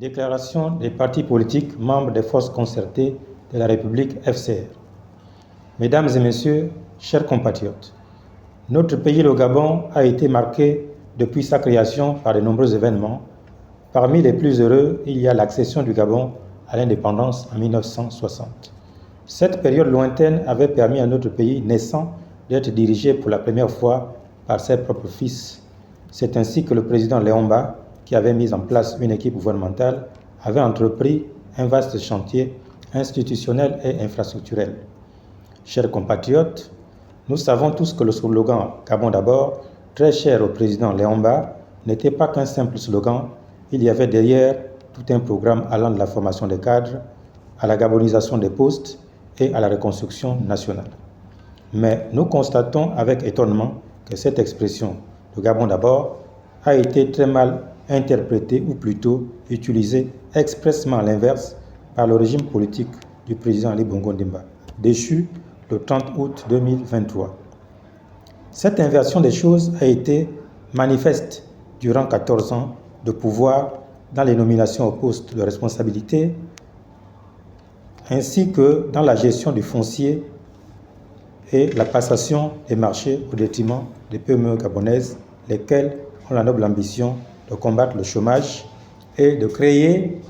Déclaration des partis politiques membres des forces concertées de la République FCR. Mesdames et messieurs, chers compatriotes, notre pays, le Gabon, a été marqué depuis sa création par de nombreux événements. Parmi les plus heureux, il y a l'accession du Gabon à l'indépendance en 1960. Cette période lointaine avait permis à notre pays naissant d'être dirigé pour la première fois par ses propres fils. C'est ainsi que le président Léon Mba, qui avait mis en place une équipe gouvernementale, avait entrepris un vaste chantier institutionnel et infrastructurel. Chers compatriotes, nous savons tous que le slogan « Gabon d'abord », très cher au président Léon Mba, n'était pas qu'un simple slogan. Il y avait derrière tout un programme allant de la formation des cadres à la gabonisation des postes et à la reconstruction nationale. Mais nous constatons avec étonnement que cette expression « le Gabon d'abord » a été très mal interprétée ou plutôt utilisée expressément à l'inverse par le régime politique du président Ali Bongo Ondimba, déchu le 30 août 2023. Cette inversion des choses a été manifeste durant 14 ans de pouvoir dans les nominations aux postes de responsabilité ainsi que dans la gestion du foncier et la passation des marchés au détriment des PME gabonaises, lesquelles ont la noble ambition de combattre le chômage et de créer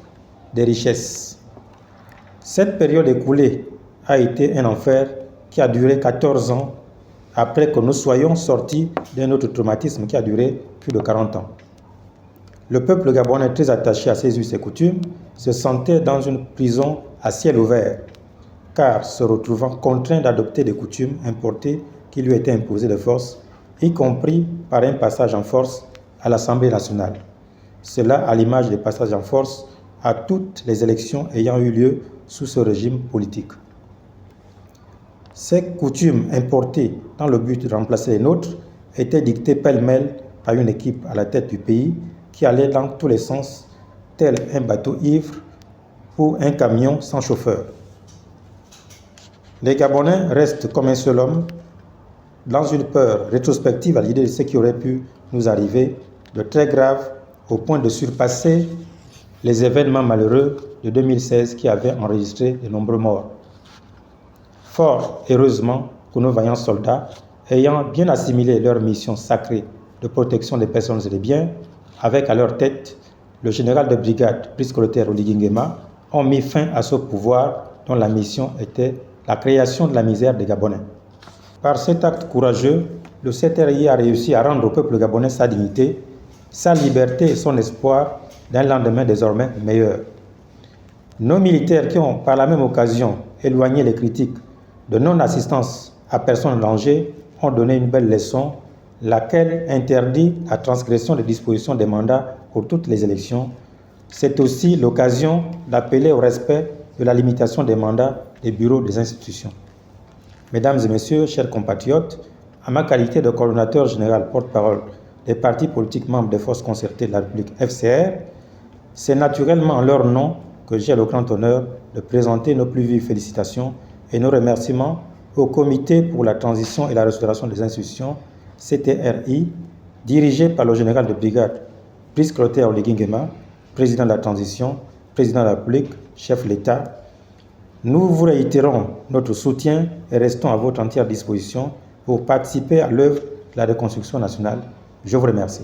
des richesses. Cette période écoulée a été un enfer qui a duré 14 ans après que nous soyons sortis d'un autre traumatisme qui a duré plus de 40 ans. Le peuple gabonais, très attaché à ses us et coutumes, se sentait dans une prison à ciel ouvert, car se retrouvant contraint d'adopter des coutumes importées qui lui étaient imposées de force, y compris par un passage en force à l'Assemblée nationale. Cela à l'image des passages en force à toutes les élections ayant eu lieu sous ce régime politique. Ces coutumes importées dans le but de remplacer les nôtres étaient dictées pêle-mêle par une équipe à la tête du pays qui allait dans tous les sens, tel un bateau ivre ou un camion sans chauffeur. Les Gabonais restent comme un seul homme, dans une peur rétrospective à l'idée de ce qui aurait pu nous arriver de très grave au point de surpasser les événements malheureux de 2016 qui avaient enregistré de nombreux morts. Fort heureusement pour nos vaillants soldats, ayant bien assimilé leur mission sacrée de protection des personnes et des biens, avec à leur tête le général de brigade Brice Clotaire Oligui Nguema, ont mis fin à ce pouvoir dont la mission était la création de la misère des Gabonais. Par cet acte courageux, le CTRI a réussi à rendre au peuple gabonais sa dignité, sa liberté et son espoir d'un lendemain désormais meilleur. Nos militaires qui ont par la même occasion éloigné les critiques de non-assistance à personne en danger ont donné une belle leçon, laquelle interdit la transgression des dispositions des mandats pour toutes les élections. C'est aussi l'occasion d'appeler au respect de la limitation des mandats des bureaux des institutions. Mesdames et messieurs, chers compatriotes, à ma qualité de coordonnateur général porte-parole des partis politiques membres des forces concertées de la République FCR, c'est naturellement en leur nom que j'ai le grand honneur de présenter nos plus vives félicitations et nos remerciements au Comité pour la transition et la restauration des institutions, CTRI, dirigé par le général de brigade Brice Clotaire Oligui Nguema, président de la transition, président de la République, chef de l'État. Nous vous réitérons notre soutien et restons à votre entière disposition pour participer à l'œuvre de la reconstruction nationale. Je vous remercie.